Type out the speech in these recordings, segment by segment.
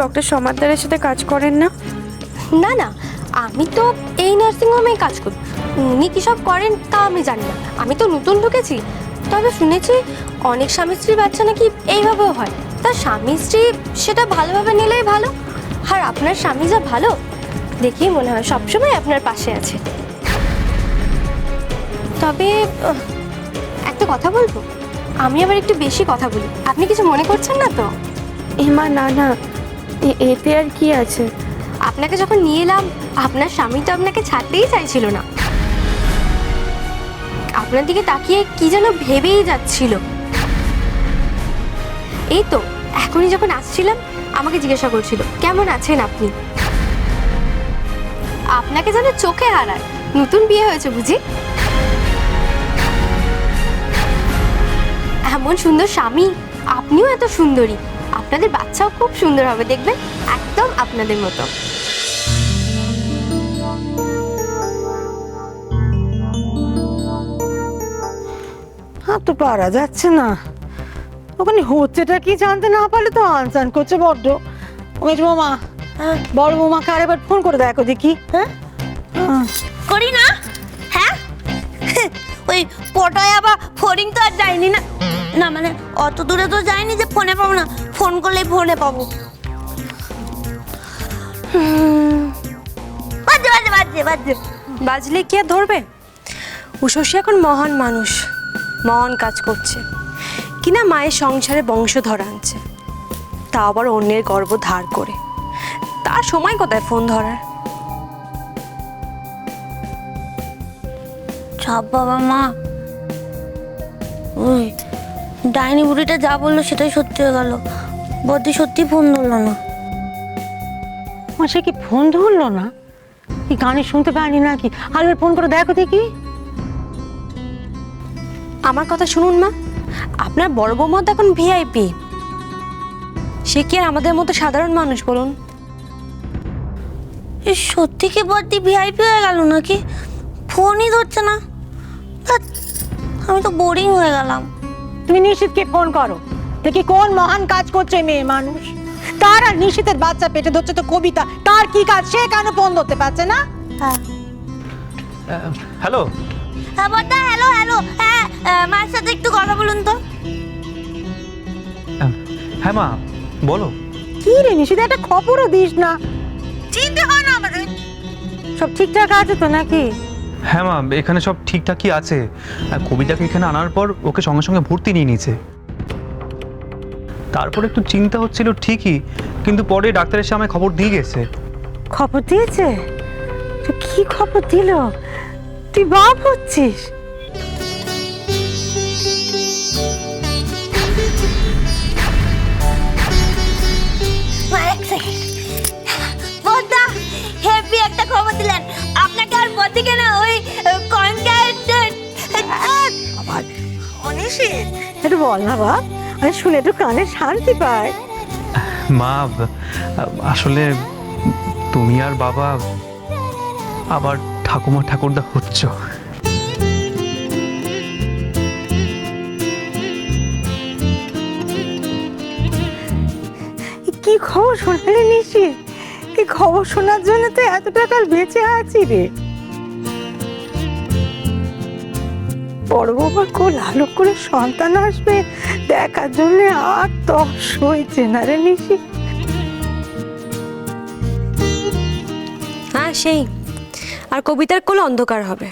Doctor সমাদ্দারের সাথে কাজ করেন না? না না, আমি তো এই নার্সিংহোমেই কাজ করি। উনি কী সব করেন তা আমি জানি না, আমি তো নতুন ঢুকেছি। তবে শুনেছি অনেক স্বামী স্ত্রীর বাচ্চা নাকি এইভাবেও হয়। তার স্বামী স্ত্রী সেটা ভালোভাবে নিলেই ভালো। আর আপনার স্বামী যা ভালো, দেখেই মনে হয় সবসময় আপনার পাশে আছে। তবে একটা কথা বলবো, আমি আবার একটু বেশি কথা বলি, আপনি কিছু মনে করছেন না তো? এমা না না, এতে আর কি আছে? আপনাকে যখন নিয়ে এলাম, আপনার স্বামী তো আপনাকে ছাড়তেই চাইছিল না। আপনার দিকে তাকিয়ে কি যেন ভেবেই যাচ্ছিল। এই তো এখনই যখন আসছিলাম আমাকে জিজ্ঞাসা করছিল কেমন আছেন আপনি। আপনাকে যেন চোখে হারায়। নতুন বিয়ে হয়েছে বুঝি? এমন সুন্দর স্বামী, আপনিও এত সুন্দরী, আপনাদের বাচ্চাও খুব সুন্দর হবে দেখবেন, একদম আপনাদের মতো। আর তো পারা যাচ্ছে না, ওখানে হচ্ছেটা কি জানতে না পারলে তো আনসান করছে বড্ড। মেজ বৌমা, বড় বৌমাকে আরেকবার ফোন করে দেখো দেখি। হ্যাঁ করি না? হ্যাঁ, ওই পটায় আবার ফোরিং তো আর যায়নি না। না মানে অত দূরে তো যায়নি যে ফোনে পাবো না, ফোন করলেই ফোনে পাবো। বাজে বাজে বাজে বাজে বাজলে কি আর ধরবে? উষসী এখন মহান মানুষ, মহান কাজ করছে কিনা মায়ের সংসারে বংশধর আনছে, তা আবার অন্যের গর্ভ ধার করে। তার সময় কোথায় ফোন ধরার? সব বাবা মা, ওই ডাইনি বুড়িটা যা বললো সেটাই সত্যি হয়ে গেল। বদি সত্যি ফোন ধরলো না। সে কি ফোন ধরলো না? কি গানে শুনতে পায়নি নাকি? আরেকবার ফোন করে দেখো দেখি। আমার কথা শুনুন মা, আপনার বড় বৌমা তো এখন ভিআইপি, সে কি আর আমাদের মতো সাধারণ মানুষ বলুন? সত্যি কি বদি ভিআইপি হয়ে গেল নাকি? ফোনই ধরছে না। ধ্যাৎ, আমি তো বোরিং হয়ে গেলাম। তুমি নিশিতকে ফোন করো দেখি কোন মহান কাজ করছে মেয়ে মানুষ। তার আর নিশিতের বাচ্চা পেটে ধরছে তো কবিতা, তার কি কাজ? সে কেন ফোন ধরতে পারছে না? হ্যাঁ হ্যালো। হ্যাঁ বদ্দা, হ্যালো হ্যালো। হ্যাঁ, মায়ের সাথে একটু কথা বলুন তো। হ্যাঁ মা বলো। কি রে নিশিত, একটা খবরও দিস না? চিনতে হয় না আমাদের? সব ঠিকঠাক আছে তো নাকি? হ্যাঁ মা, এখানে সব ঠিকঠাকই আছে। কবিতাকে এখানে আনার পর ওকে সঙ্গে সঙ্গে ভর্তি নিয়ে নিয়েছে। তারপর একটু চিন্তা হচ্ছিল ঠিকই, কিন্তু পরে ডাক্তার এসে আমায় খবর দিয়ে গেছে। খবর দিয়েছে? তো কি খবর দিল? তুই বাপ হচ্ছিস? বদ্দা হেভি একটা খবর দিলেন। আপনাকে আর বদিকে না, ওই আবার অনিশি একটু বল না বাপ, আমি শুনে একটু কানে শান্তি পাই। মা আসলে তুমি আর বাবা আবার ঠাকুমা ঠাকুরদা হচ্ছ। কি খবর শোনালে নিশি? এই খবর শোনার জন্য তো এতটা কাল বেঁচে আছি রে। বড় বাবা কোল আলো করে সন্তান আসবে দেখার জন্য আর তস হয়েছে না রে নিশি? হ্যাঁ সেই, আর কবিতার কোল অন্ধকার হবে।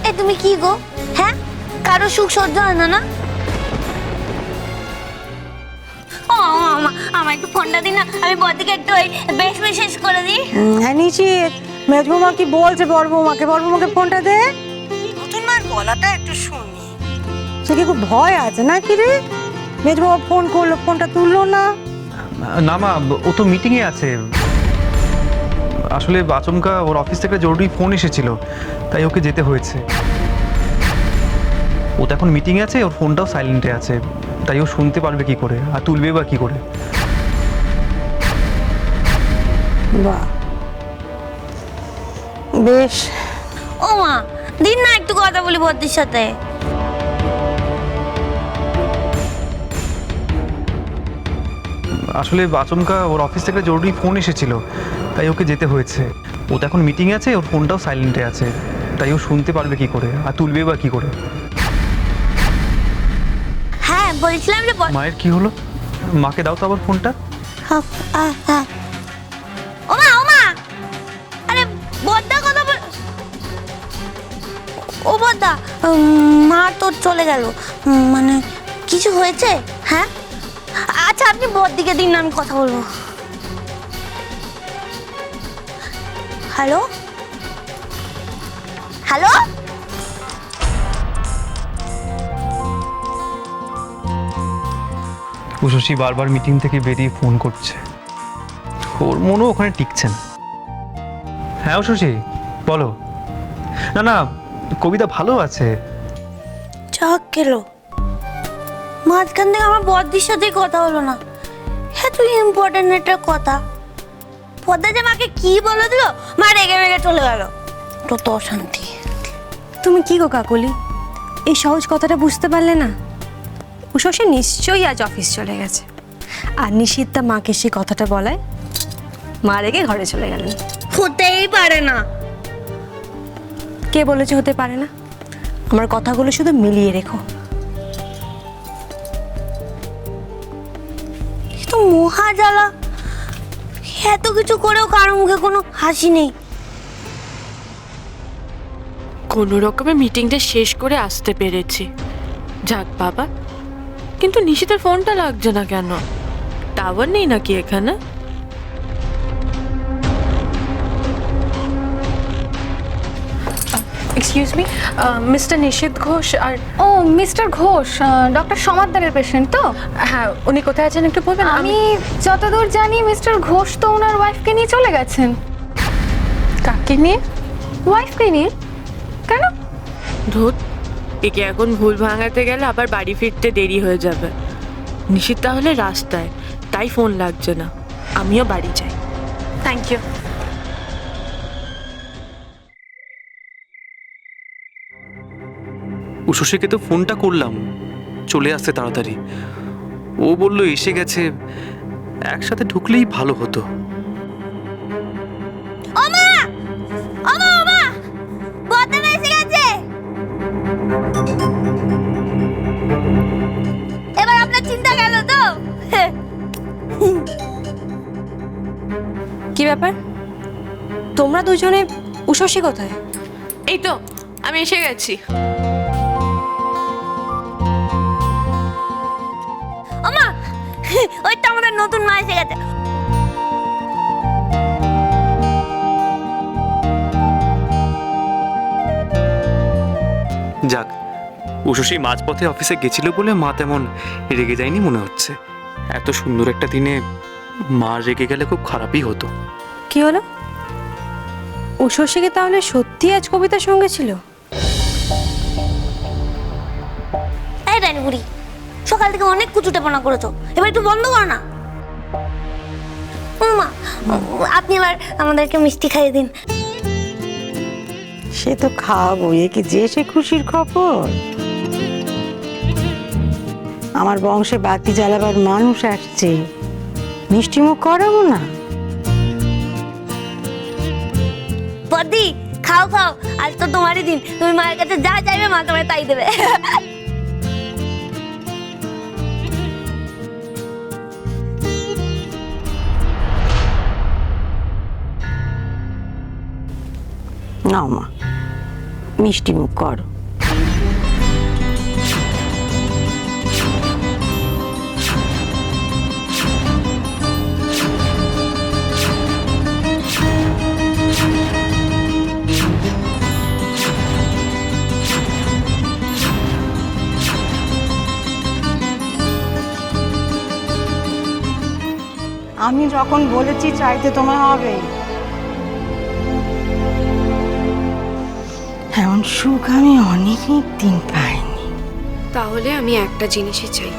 এ তুমি কি গো? হ্যাঁ, কারো সুখ সহ্য হয় না না? ও আমার একটু ফোনটা দিন না, আমি বদিকে একটু ওই বেশ শেষ করে দিই। হ্যাঁ নিশি, মেজ বৌমা কি বলছে বড় বৌমাকে? বড় বৌমাকে ফোনটা দে, নতুন মায়ের গলাটা একটু শুনি। সে কি খুব ভয় আছে নাকি রে? মেজ বৌমা ফোন করলো, ফোনটা তুললো না। না মা, ও তো মিটিংয়ে আছে। আসলে আচমকা ওর অফিস থেকে জরুরি ফোন এসেছিল, তাই ওকে যেতে হয়েছে। ও তো এখন মিটিংয়ে আছে, ওর ফোনটাও সাইলেন্টে আছে, তাই ও শুনতে পারবে কি করে আর তুলবে বা কি করে? বাহ, বেশ। ও মা, দিন না একটু কথা বলি বদির সাথে। আসলে আচমকা ওর অফিস থেকে জরুরি ফোন এসেছিল, তাই ওকে যেতে হয়েছে। ও তো এখন মিটিংয়ে আছে, ওর ফোনটাও সাইলেন্টে আছে, তাই ও শুনতে পারবে কি করে আর তুলবে বা কি করে? হ্যাঁ বলছিলাম যে মায়ের কি হলো? মাকে দাও তো আবার ফোনটা। হ্যাঁ। ওমা ওমা, আরে বদ্দা কথা বল। ও বদ্দা, মা তো চলে গেল, মানে কিছু হয়েছে? হ্যাঁ আচ্ছা আপনি বদ্দিকে দিন না, আমি কথা বলবো। হ্যালো হ্যালো, উষসী বারবার মিটিং থেকে বেরিয়ে ফোন করছে, ওর মনও ওখানে টিকছে না। হ্যাঁ উষসী বলো। না না, কবিতা ভালো আছে। চাক গেলো, মাঝখান থেকে আমার বদ্দির সাথে কথা হলো না। এত ইম্পর্টেন্ট একটা কথা, পদ্মা যে মাকে কি বলে দিল, মা রেগে রেগে চলে গেল। কত অশান্তি। তুমি কি গো কাকলি, এই সহজ কথাটা বুঝতে পারলে না? উষসী নিশ্চয়ই আজ অফিস চলে গেছে, আর নিশিতা মাকে সেই কথাটা বলায় মা রেগে ঘরে চলে গেলেন। হতেই পারে না। কে বলেছে হতে পারে না? আমার কথাগুলো শুধু মিলিয়ে রেখো। এ তো মহা জ্বালা, এত কিছু করেও কারো মুখে কোনো হাসি নেই। কোনো রকমে মিটিংটা শেষ করে আসতে পেরেছি। যাক বাবা, কিন্তু নিশিতের ফোনটা লাগছে না কেন? টাওয়ার নেই নাকি এখানে? এক্সকিউজ মি, মিস্টার নিশিত ঘোষ আর ও মিস্টার ঘোষ ডক্টর সমাদ্দারের পেশেন্ট তো? হ্যাঁ, উনি কোথায় আছেন একটু বলবেন? আমি যতদূর জানি মিস্টার ঘোষ তো ওনার ওয়াইফকে নিয়ে চলে গেছেন। কাকে নিয়ে? ওয়াইফকে নিয়ে? কেন? ধুত, একে এখন ভুল ভাঙাতে গেলে আবার বাড়ি ফিরতে দেরি হয়ে যাবে। নিশিত তাহলে রাস্তায়, তাই ফোন লাগছে না। আমিও বাড়ি যাই। Thank you. উষসীকে তো ফোনটা করলাম, চলে আসতে তাড়াতাড়ি। ও বললো এসে গেছে, একসাথে ঢুকলেই ভালো হতো। ওমা ওমা ওমা, বদ্দা এসে গেছে। এবার আপনার চিন্তা গেল তো? কি ব্যাপার, তোমরা দুজনে? উষসী কোথায়? এই তো আমি এসে গেছি। ওমা, ওইটা আমাদের নতুন মা এসে গেছে। যাক, উষসী মাঝপথে অফিসে গেছিল বলে মা তেমন রেগে যায়নি মনে হচ্ছে। এত সুন্দর একটা দিনে মা রেগে গেলে খুব খারাপই হতো। কি হলো? উষসী কি তাহলে সত্যি আজ কবিতার সঙ্গে ছিল? এই রানী বুড়ি, সকাল থেকে অনেক কুচুটেপনা করেছো, এবার একটু বন্ধ করো না। মা, আপনি এবার আমাদেরকে মিষ্টি খাইয়ে দিন। সে তো খাওয়াবো, এ কি যে সে খুশির খবর। আমার বংশে বাতি জ্বালাবার মানুষ আসছে, মিষ্টি মুখ করাবো না? বদ্দি খাও খাও, আজ তো তোমারই দিন, তুমি মায়ের কাছে যা চাইবে মা তোমায় তাই দেবে। নাও মা, মিষ্টি মুখ করো। আমি যখন বলেছি চাইতে তোমায় হবে, এমন সুখ আমি অনেক দিন পাইনি। তাহলে আমি একটা জিনিসই চাই,